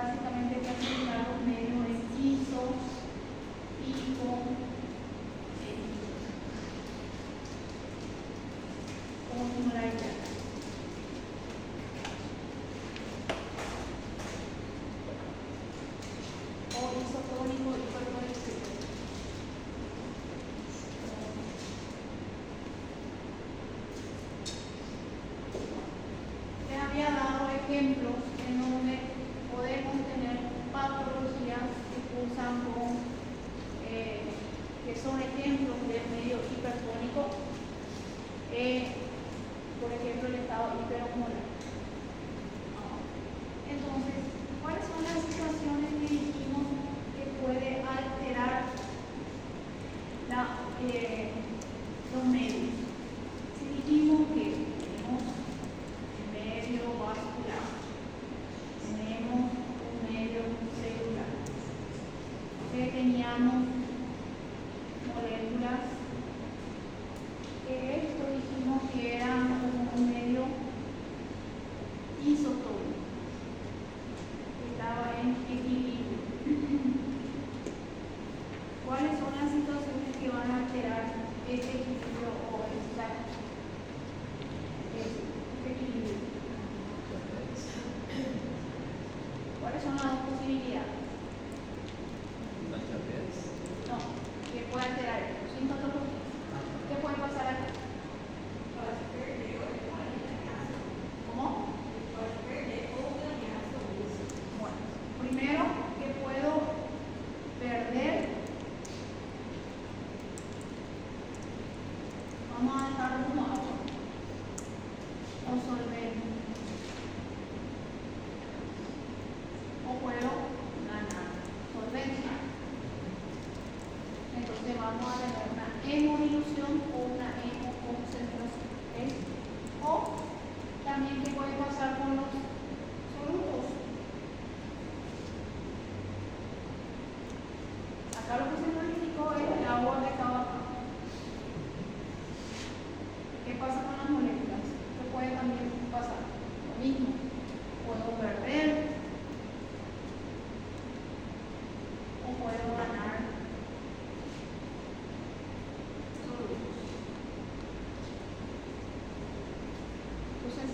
básicamente clasificar los medios en iso, hipo, osmolaridad. O isotónico hipertónico. Les había dado ejemplos en donde podemos tener patologías que cursan con, que son ejemplos del medio hipertónico, por ejemplo el estado hiperosmolar. Entonces, ¿cuáles son las situaciones que dijimos que puede alterar los medios? Si dijimos que tenemos el medio vascular, tenemos un medio celular, que teníamos moléculas, que esto dijimos que era como un medio isotónico, que estaba en equilibrio. ¿Cuáles son las situaciones que van a alterar este equilibrio o este equilibrio? ¿Cuáles son las dos posibilidades? No, ¿qué puede alterar esto? Sin patología. ¿Qué puede pasar aquí? ¿Cómo? Bueno, primero que puedo perder, vamos a dejarlo como agua o solvente, o puedo ganar solvencia. Entonces vamos a tener una hemodilución o una hemoconcentración. O también qué puede pasar con los solutos. Acá lo que se nos indicó es el agua que estaba acá. ¿Qué pasa con las moléculas? ¿Qué puede también pasar? Lo mismo. Puedo perder o puedo ganar solutos. Entonces,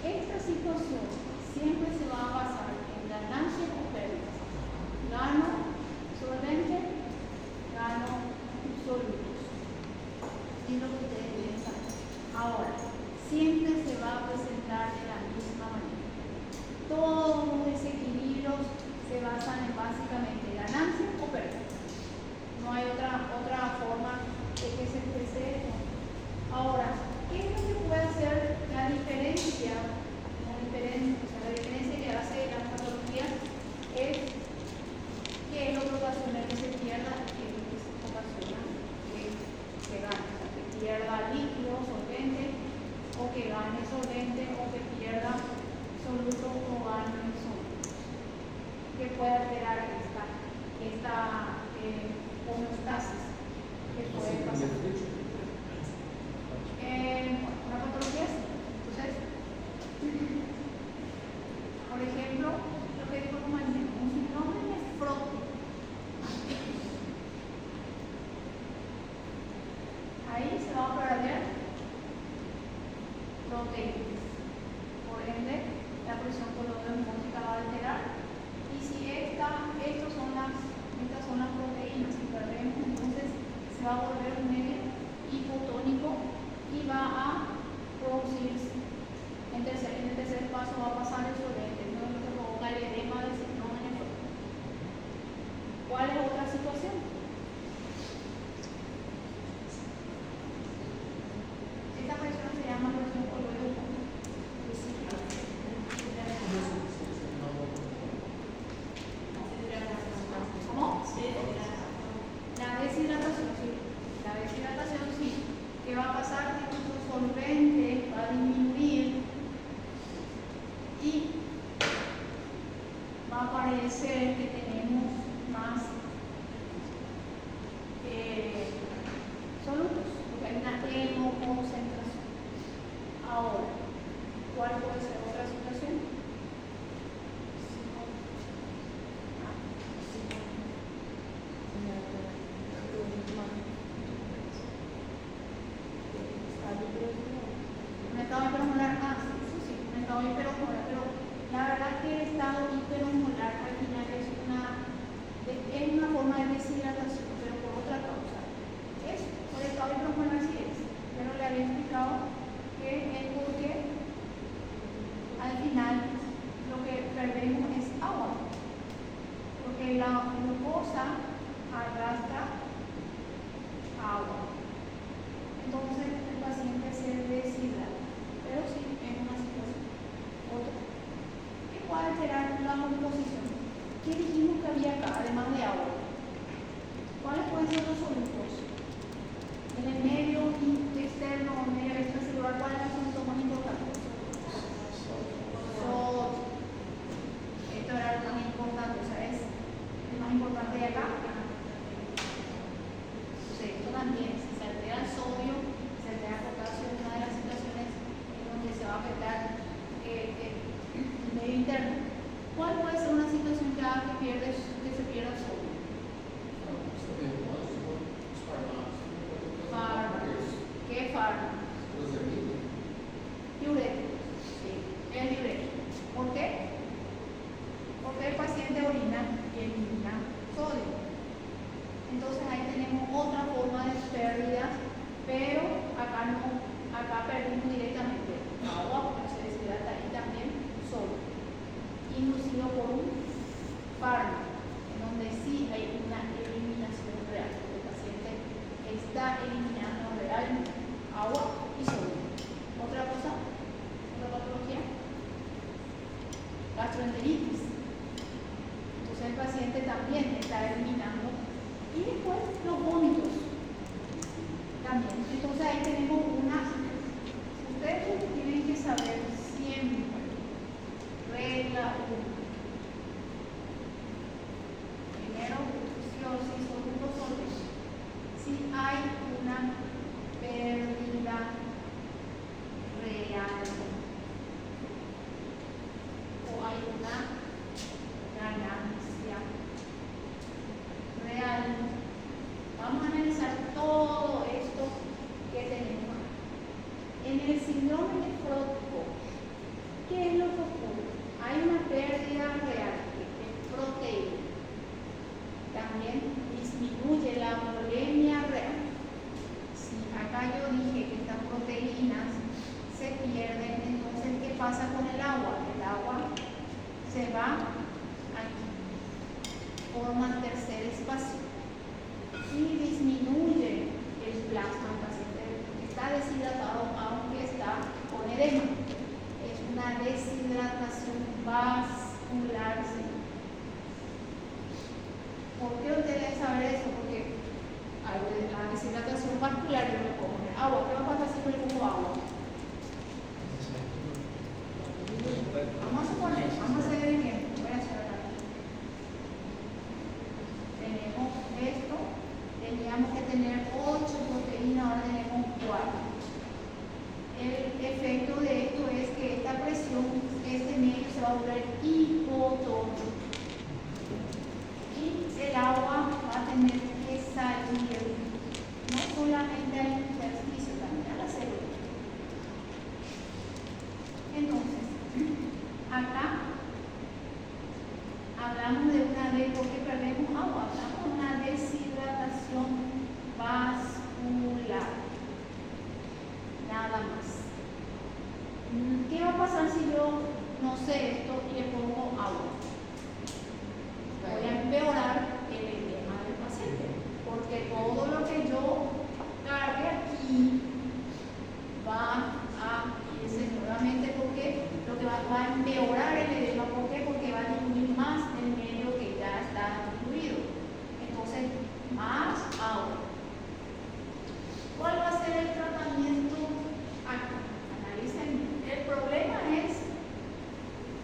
esta situación siempre se va a basar en ganancias o pérdidas. Gano solvente, gano solutos. Y lo que ustedes piensan. Ahora, siempre se va a presentar de la misma manera. Todos los desequilibrios se basan en básicamente ganancias o pérdidas. No hay otra forma de que se exprese esto. Ahora, ¿qué es lo que puede hacer la diferencia? La diferencia que hace las patologías es qué es lo que ocasiona que se pierda y qué es lo que ocasiona que gane. O sea, que pierda líquido, solvente, o que gane solvente, o que pierda soluto o gane soluto. ¿Qué puede alterar esta homeostasis? ¿Qué puede pasar? Una patología así. Entonces, por ejemplo, lo que digo como un síndrome nefrótico. Ahí se va a perder proteínas. Por ende, la presión colorosmótica va a alterar. Y si estas son las proteínas que perdemos, entonces se va a volver un medio hipotónico y va a producirse. En el tercer paso va a pasar el solvente, no es lo que provoca el edema del síndrome nefrótico. ¿Cuál es otra situación? Esta presión se llama presión colorosmótica. ¿Cómo? La deshidratación, sí. La deshidratación, sí. ¿Qué va a pasar? Que nuestro solvente ¿Qué dijimos que había acá, además de agua? ¿Cuáles pueden ser los sólidos? En el medio externo o medio extracelular, ¿cuáles son los más importantes? Esto era lo más importante, o sea, es el más importante de acá. Esto también, si se altera el sodio, se altera el potasio, es una de las situaciones en donde se va a afectar el medio interno. ¿Cuál puede ser una situación ya que se pierda el sodio? ¿Qué fármaco? Diurético. Sí, el diurético. ¿Por qué? Porque el paciente orina y elimina sodio. Entonces ahí tenemos otra forma de pérdida, pero acá no, acá perdimos directamente agua, porque se deshidrata y también sodio, inducido por un fármaco, en donde sí hay una eliminación real. El paciente está eliminando realmente agua y sodio. ¿Otra cosa? ¿Otra patología? Gastroenteritis. Entonces el paciente también está eliminando. Y después los vómitos también. Entonces ahí tenemos ustedes tienen que saber siempre, regla 1. Primero, si son dos soles, si hay una pérdida real o hay una ganancia real. Vamos a analizar todo esto que tenemos. En el síndrome nefrótico, ¿qué es lo que ocurre? Hay una pérdida real de proteína. También disminuye la volemia real. Si acá yo dije que estas proteínas se pierden, entonces ¿qué pasa con el agua? El agua se va aquí, forma tercer espacio y disminuye el plasma. El paciente está deshidratado aunque está con edema. Es una deshidratación vascular. ¿Por qué usted debe saber eso? Porque la deshidratación vascular yo me pongo agua. ¿Qué va a pasar si me pongo agua? Vamos a suponer, vamos a hacer el ejemplo. Voy a hacer acá. Tenemos esto, teníamos que tener 8 proteínas, ahora tenemos 4. El efecto de esto es que esta presión, este medio se va a volver hipotónico. Y el agua va a tener que salir, no solamente al intersticio, también a la célula. Entonces, acá hablamos de ¿por qué perdemos agua? Hablamos de una deshidratación vascular. Nada más. ¿Qué va a pasar si yo no sé esto y le pongo agua? Voy a empeorar el edema del paciente, porque todo lo que yo cargue aquí va a irse nuevamente, porque lo que va a empeorar el edema. ¿Por qué? Porque va a diluir más el medio que ya está diluido. Entonces, más agua. ¿Cuál va a ser el tratamiento aquí? Analicen. El problema es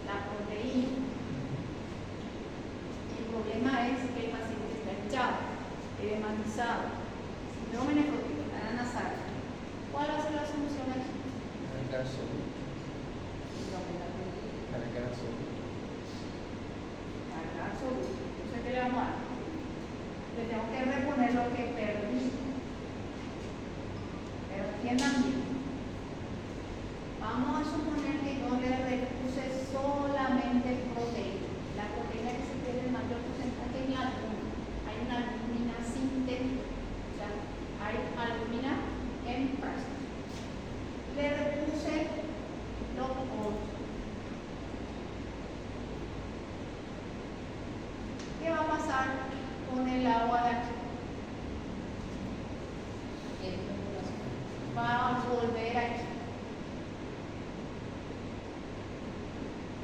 la proteína. El problema es que el paciente está hinchado, edematizado, síndrome nefrótico, está nasal. ¿Cuál va a ser la solución aquí? Cargar sodio. Cargar sodio. Cargar sodio. Entonces, ¿qué le vamos a dar? Le tengo que reponer lo que perdí. Pero entiendan bien. Vamos a suponer que yo le repuse solamente proteína. La proteína que se pierde en mayor porcentaje es la albúmina. Hay una albúmina sintética. O sea, hay albúmina en frasco. Le repuse los otros. ¿Qué va a pasar con el agua de aquí? Va a volver aquí.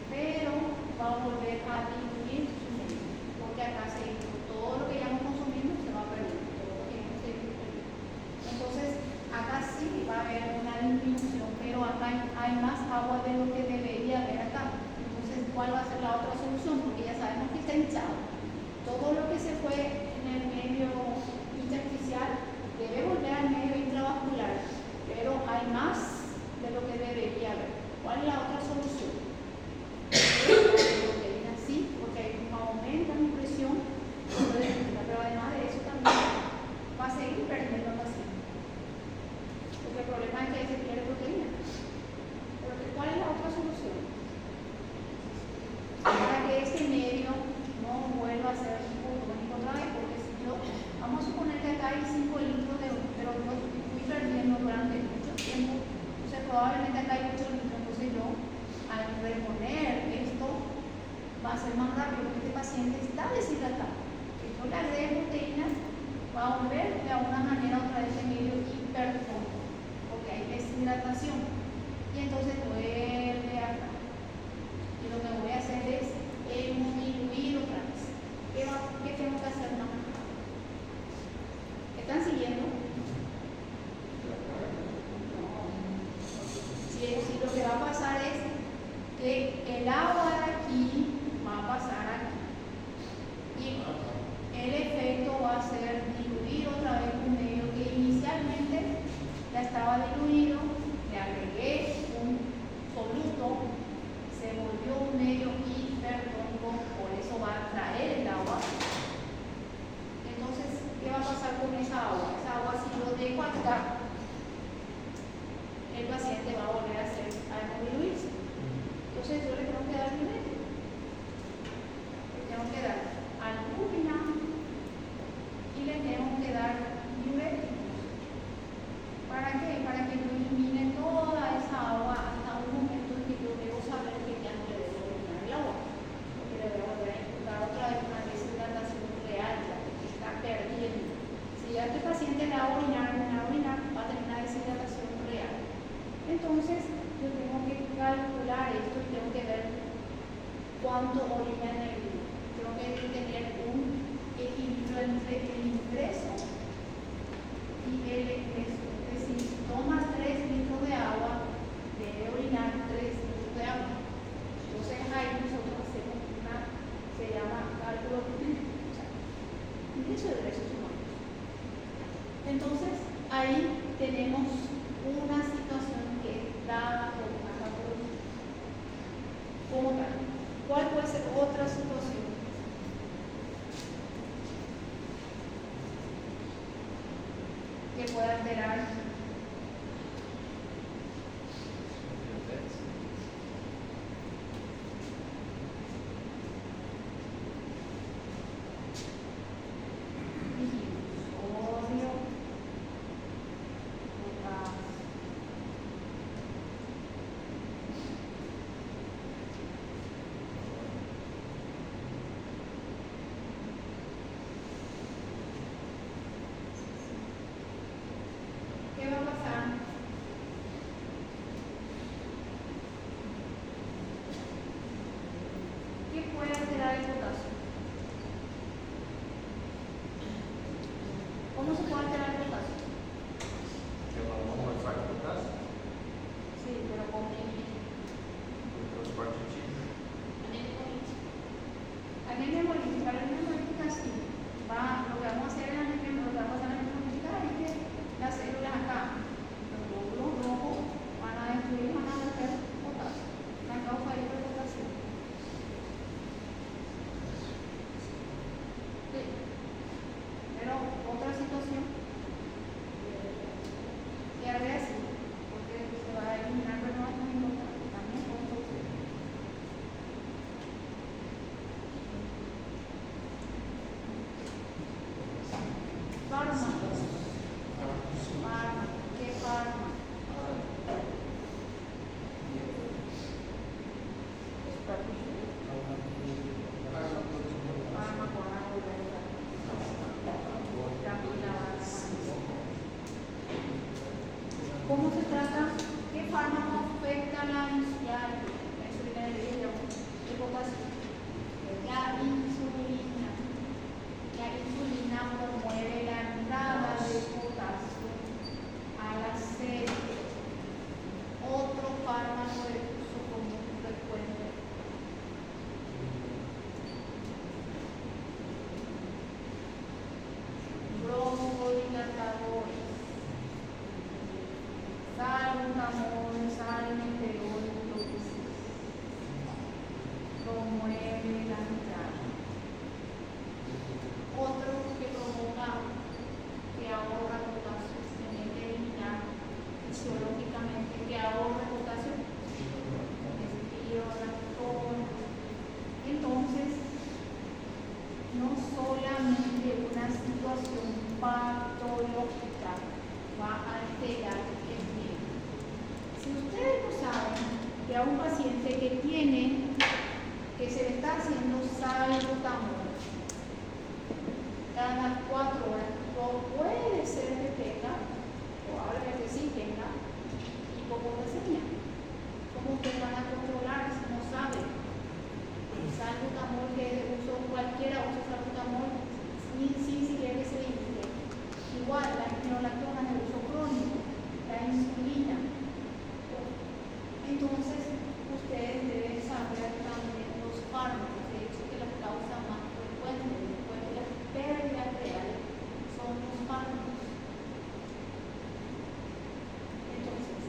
Pero va a volver a diluir su medio. solución, pero acá hay más agua de lo que debería haber acá. Entonces, ¿cuál va a ser la otra solución? Porque ya sabemos que está hinchado. Todo lo que se fue en el medio intersticial debe volver al medio intravascular, pero hay más de lo que debería haber. ¿Cuál es la otra solución? La proteína sí, porque aumenta mi presión, pero además de eso también va a seguir perdiendo el paciente. Porque el problema es que se pierde proteína. Pero ¿cuál es la otra solución? Para que este medio no vuelva a ser orgánico otra vez, porque si yo, vamos a suponer que acá hay 5 litros de oro, pero yo fui perdiendo durante mucho tiempo, entonces probablemente acá hay 8 litros, entonces yo al reponer esto va a ser más rápido porque este paciente está deshidratado. Si yo le agrego proteínas, va a volver de alguna manera otra vez en medio hipertónico, porque hay deshidratación. Y entonces vuelve acá. Y lo que voy a hacer es diluir otra vez. ¿Qué tengo que hacer más? ¿Están siguiendo? No. Si lo que va a pasar es que el agua de aquí va a pasar aquí. Y el efecto va a ser diluir otra vez un medio que inicialmente ya estaba diluido, le agregué un soluto, se volvió un medio hipertónico, por eso va a traer el agua. Entonces, ¿qué va a pasar con esa agua? Esa agua, si lo dejo acá, el paciente va a volver a diluirse. Entonces, yo le tengo que dar diurético. Le tengo que dar albúmina y le tengo que dar diurético. ¿Para qué? Para que no elimine toda esa agua hasta un momento en que yo debo saber que ya no le debo eliminar el agua. Porque le debo volver a imputar otra vez una deshidratación real, ya que está perdiendo. Si ya este paciente le va a orinar, va a tener una deshidratación real. Entonces, yo tengo que calcular esto y tengo que ver cuánto orina en el día. Tengo que tener un equilibrio entre el ingreso y el egreso. Es decir, si toma 3 litros de agua, debe orinar 3 litros de agua. Entonces ahí nosotros hacemos se llama cálculo ingreso y egreso humanos. Entonces ahí tenemos una situación que es dada por una patología. ¿Cómo tal? ¿Cuál puede ser otra situación? Que pueda alterar sodio, potasio. Si ustedes no saben que a un paciente que se le está haciendo salbutamol cada 4 horas, o puede ser que tenga, probablemente sí tenga, hipoglucemia. ¿Cómo ustedes van a controlar si no saben? El salbutamol que es de uso, cualquiera usa salbutamol sin siquiera que se limite. Igual, la espinolactona es de uso crónico, la insulina. Entonces, ustedes deben saber también los fármacos. De hecho, que las causas más frecuentes después de las pérdidas reales son los fármacos. Entonces,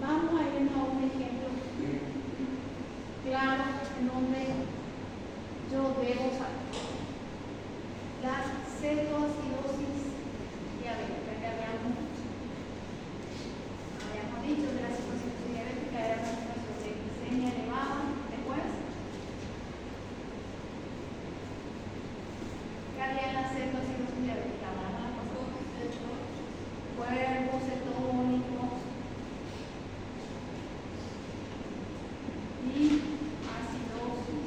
vamos a irnos a un ejemplo claro en donde yo debo saber. La cetoacidosis diabética que habíamos dicho que la cetoacidosis diabética era una situación de glicemia elevada. Después, ¿qué haría la cetoacidosis diabética? Cuerpos cetónicos y acidosis.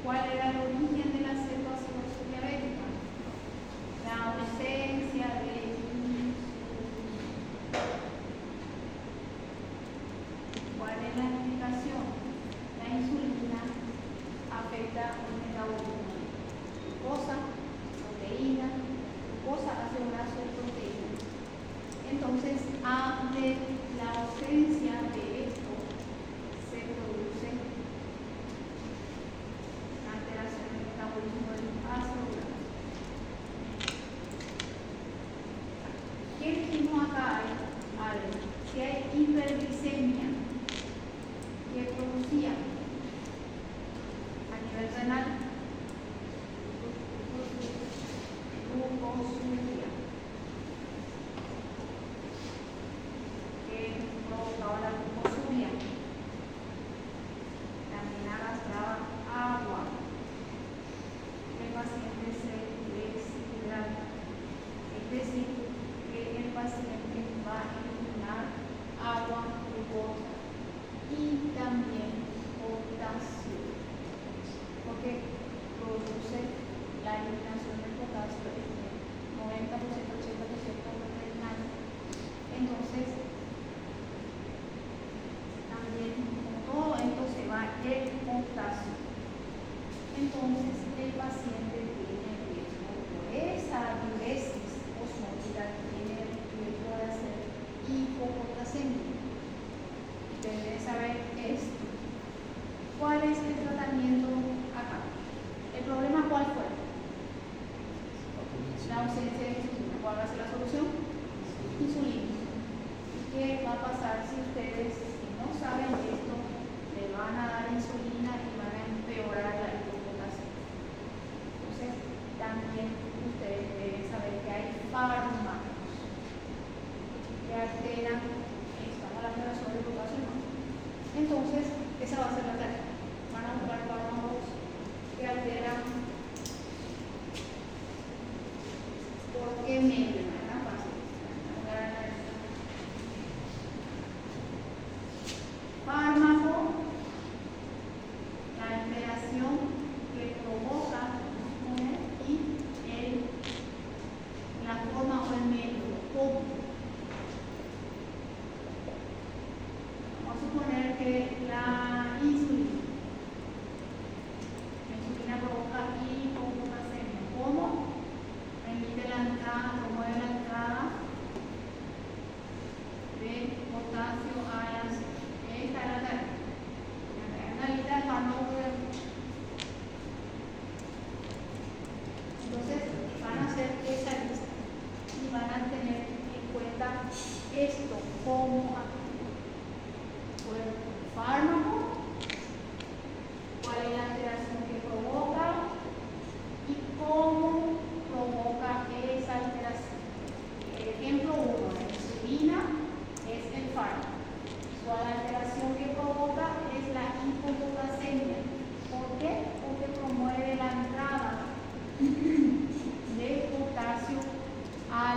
¿Cuál era el origen de la cetoacidosis diabética? La ausencia de insulina. ¿Cuál es la explicación? La insulina afecta el metabolismo. Glucosa, proteína, glucosa hace un lazo de proteína. Entonces, ante la ausencia de esto, se produce alteración del metabolismo del ácido graso. ¿Qué dijimos acá? Si hay hiperglicemia, ¿qué producía? A nivel renal, glucosuria, que provocaba la glucosuria. También arrastraba agua. El paciente se deshidrata. Es decir, que el paciente va a eliminar agua, glucosa y también potasio, porque produce la eliminación del potasio en 90%, 80% renal. Entonces, también con todo esto se va el potasio. Entonces, el paciente tiene riesgo por esa diuresis osmótica, tiene riesgo de hacer hipopotasemia. Ustedes deben saber esto. ¿Cuál es el tratamiento acá? ¿El problema cuál fue? La ausencia de insulina. ¿Cuál va a ser la solución? Insulina. ¿Y qué va a pasar si ustedes, si no saben esto, le van a dar insulina y van a empeorar la hipopotasemia? Entonces, también ustedes deben saber que hay fármacos que alteran, estamos hablando de la sobrepotasio, ¿no? Entonces, esa va a ser la tarea. Van a buscar fármacos que alteran. ¿Por qué medio? No es tan fácil. Fármaco, la alteración que provoca y la forma o el medio. ¿Cómo? Vamos a suponer que la insulina provoca hipopotasemia. ¿Cómo? Permite la entrada, promueve la entrada de potasio a las. Esta es la tarea. Una lista de fármacos. Entonces, van a hacer esa lista y van a tener en cuenta esto como fármaco, cuál es la alteración que provoca y cómo provoca esa alteración. El ejemplo 1, la insulina es el fármaco. La alteración que provoca es la hipopotasemia. ¿Por qué? Porque promueve la entrada de potasio a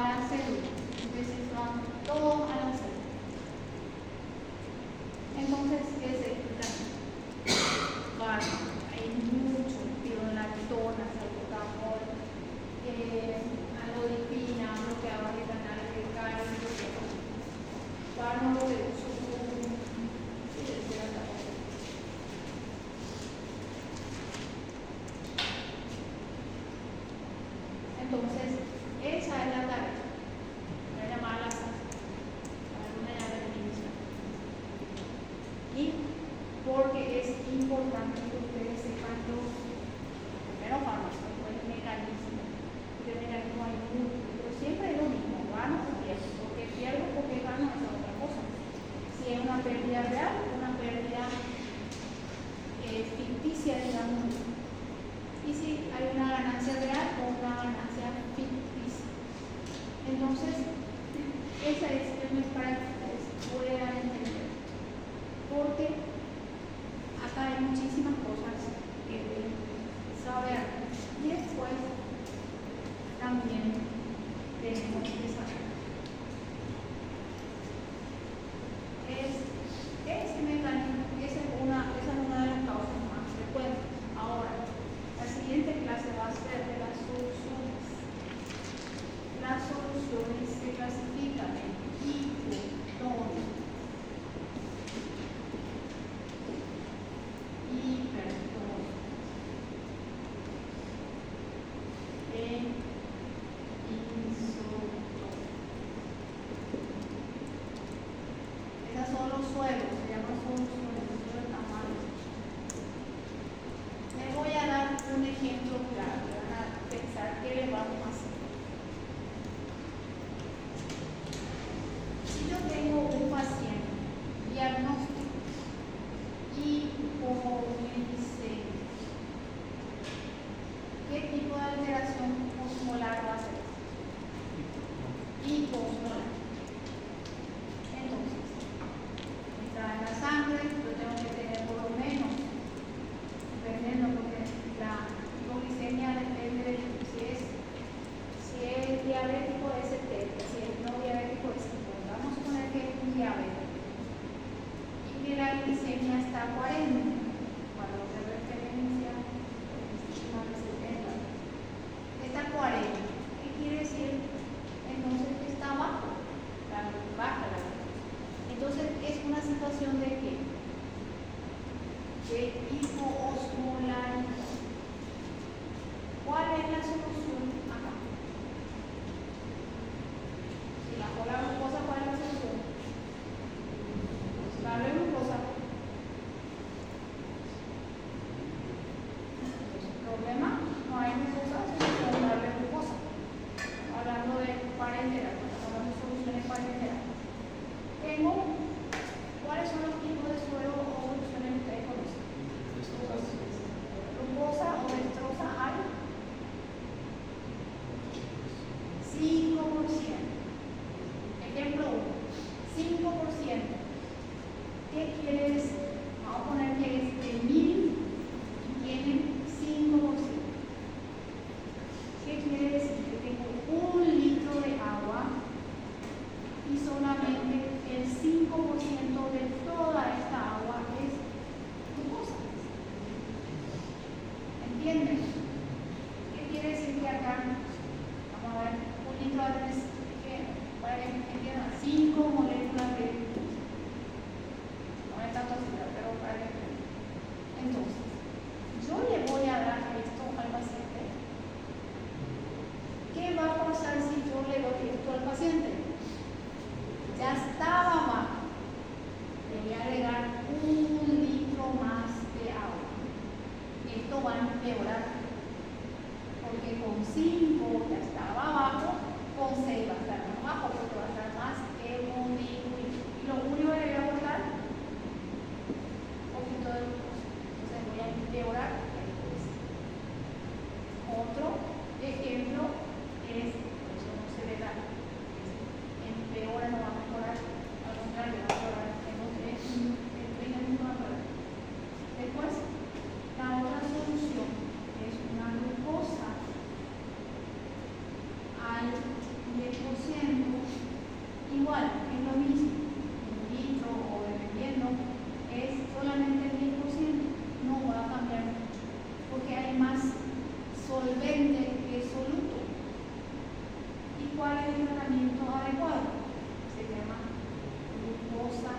Entonces, esa es para que ustedes puedan entender. Porque acá hay muchísimas cosas que deben saber. Y después también tenemos que saber. Este mecanismo, esa es una de las causas más frecuentes. Ahora, la siguiente clase va a ser de las soluciones. Las soluciones se clasifican en hipotónicas, hipertónicas, en isotónicas. Esos son los suelos, se llaman soluciones, los suelos tamaños. Les voy a dar un ejemplo claro, van a pensar qué le vamos a hacer. Si yo tengo un paciente diagnóstico y como me dice qué tipo de alteración osmolar va a ser, hiposmolar. Entonces, está en la sangre, yo tengo que tener por lo menos, dependiendo, porque la hipoglicemia depende de si es diabético es 70, si es no diabético es 50. Vamos a suponer que es un diabético y que la glicemia está a 40, valor de referencia, más de 70, está a 40. ¿Qué quiere decir? Entonces que está baja la glucosa. Entonces es una situación de qué? De hipoosmolaridad. ¿Cuál es la solución acá? Si bajó la glucosa, ¿cuál es la solución? Pues darle glucosa. ¿Problema? No hay glucosa, sino darle glucosa. Hablando de parenteral, hablando de soluciones parenterales. ¿Cuáles son los tipos de suelo o soluciones que ustedes conocen? Glucosa o dextrosa al 5%. Ejemplo 1, 5%. ¿Qué quiere decir? Vamos a poner que es de 1000 y tienen 5%. ¿Qué quiere decir? Que tengo 1 litro de agua y solamente el 5% de toda esta agua es glucosa. ¿Entienden? ¿Qué quiere decir que acá? Vamos a ver, 1 litro de agua, para que entiendan, 5 moléculas de glucosa. No es tanto azúcar, pero para que entiendan. Entonces, yo le voy a dar esto al paciente. ¿Qué va a pasar si yo le doy esto al paciente? Ya estaba bajo. Le voy a agregar 1 litro más de agua. Esto va a empeorar. Porque con 5 ya estaba abajo, con 6 va a estar más bajo, porque va a estar más que 1 litro. Y lo único que le voy a aportar, un poquito de glucosa. Entonces voy a empeorar la glucosa. Otro ejemplo es, eso no se le da, empeora, no va a mejorar, al contrario, va a mejorar, después, la otra solución es una glucosa al 10%, igual, es lo mismo, un litro o dependiendo, es solamente el 10%, no va a cambiar mucho, porque hay más solvente que soluto. ¿Y cuál es el tratamiento adecuado? Se llama glucosa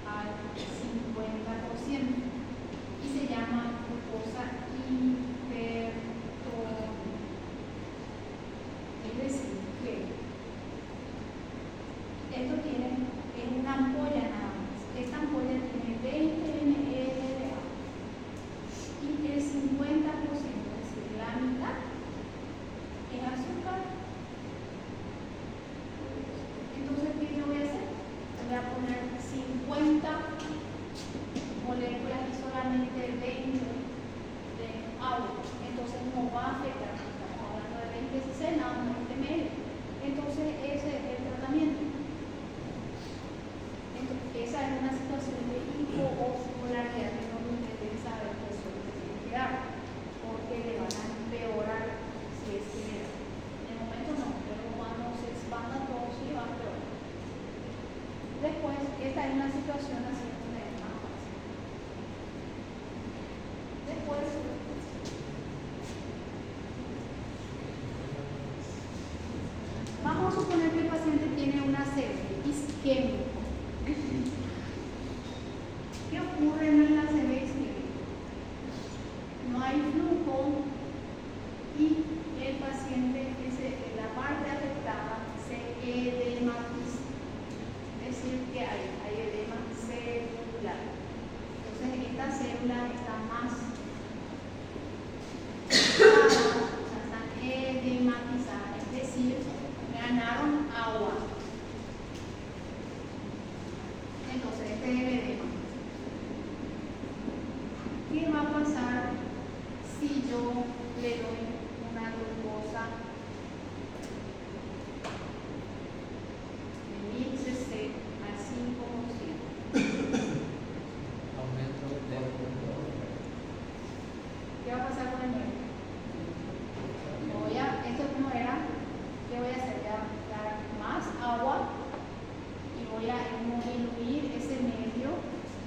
al 50% y se llama glucosa hipertónica. Es decir, que esto es una ampolla nada más. Esta ampolla tiene 20 ml de agua y el 50%, es decir, la mitad, es azúcar. Entonces, ¿qué yo voy a hacer? Voy a poner 50 moléculas y solamente 20 de agua. Entonces no va a afectar, estamos hablando de 20 cc, no 20 ml. Entonces en una situación así donde es más fácil. Después, vamos a suponer que el paciente tiene una CV isquémica. ¿Qué ocurre en la CV isquémica? No hay flujo y el paciente, la parte afectada, se edematiza. Es decir, que hay edema celular. Entonces, esta célula está más están edematizadas, es decir, ganaron agua. Entonces, este es el edema. ¿Qué va a pasar si yo le doy una glucosa de 1000 cc al 5%? Aumento de tempo. ¿Qué va a pasar con el médico? Esto no era, ¿qué voy a hacer? Voy a dar más agua y voy a diluir ese medio.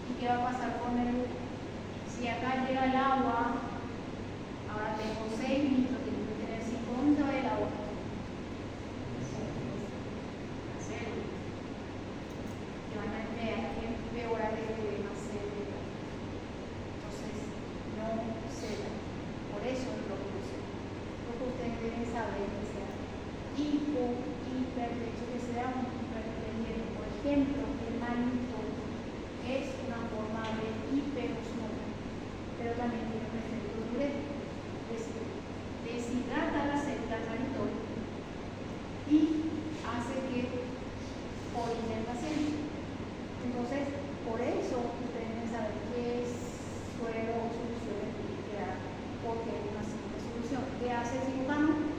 ¿Y qué va a pasar con el? Si acá llega el agua, ahora tengo 6 litros, tengo que tener 5 litros del agua. Cero. Y van a ver que empeora el edema cerebral. Entonces, no ceda. Por eso lo puse. Porque ustedes deben saber que sea hipertenso, que sea un hipertendiente. Por ejemplo, el mannitol es una forma de hiperosmosis, pero también tiene un efecto diurético. Es decir, deshidrata la célula mannitol y hace que orine el paciente. Entonces, por eso ustedes deben saber qué suero o soluciones tienen que dar, porque es una simple solución. ¿Qué hace el cirujano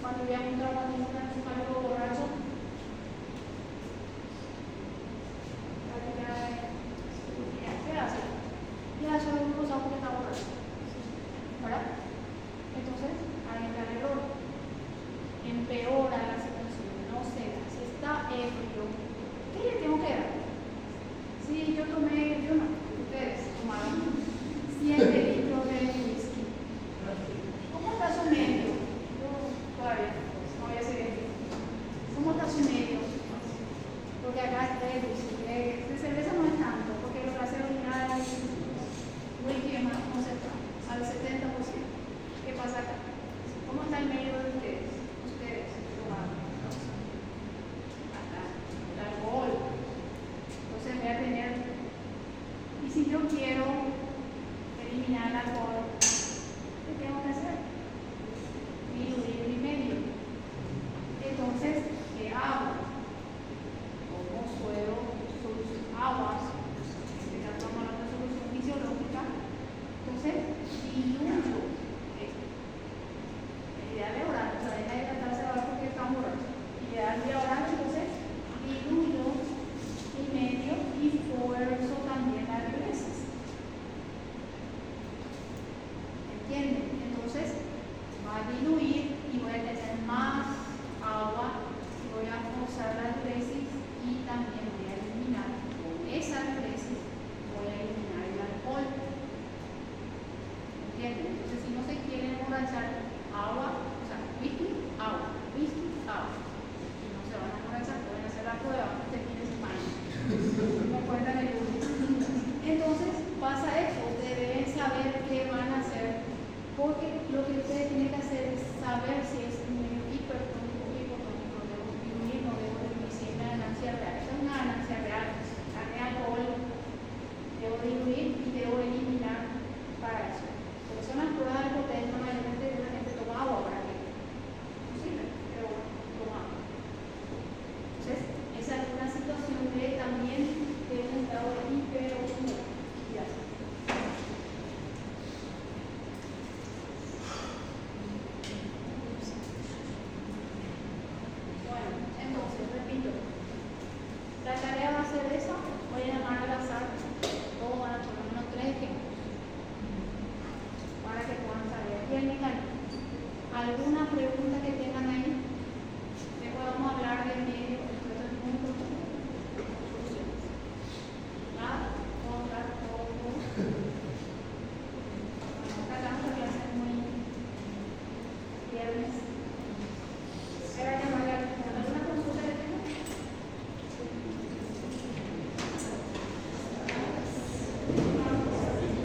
cuando ve a un traumatismo encefálico borracho? ¿Qué hace? Le hace una glucosa porque está borracho. ¿Verdad? Entonces, ahí está el error. Empeora la situación, no ceda. Si está ebrio, ¿qué le tengo que dar? Si yo tomé, yo no, ustedes tomaron 7 litros de whisky. ¿Cómo está su medio? Yo todavía no voy a seguir. ¿Cómo está su medio? Porque acá está el whisky. De cerveza no es tanto, porque lo que hace orinar el whisky es más concentrado, al 70%. ¿Qué pasa acá? ¿Cómo está el medio de ustedes? Ustedes tomaron. Acá, el alcohol. Entonces voy a tener, y si yo quiero eliminar el alcohol, ¿qué tengo que hacer? Diluir mi medio. Entonces, ¿qué hago? Como suero, aguas, en este caso vamos a hablar de solución fisiológica. Entonces, diluyo esto. Ideal es orar, o sea, deja de tratarse ahora porque está borracho. Ideal de orar, entonces, diluyo mi medio y fuerzo también las regresas. ¿Entienden? Entonces, va a diluir y voy a tener más agua y voy a forzar la diuresis y también voy a eliminar con esa diuresis, voy a eliminar el alcohol. ¿Entienden? Entonces, si no se quiere emborrachar, agua, o sea, whisky, agua, whisky, agua. Si no se van a emborrachar, pueden hacer la prueba este fin de semana. Me cuentan el lunes. Entonces, pasa eso, ustedes deben saber qué van a hacer, porque lo que ustedes tienen que hacer es saber si es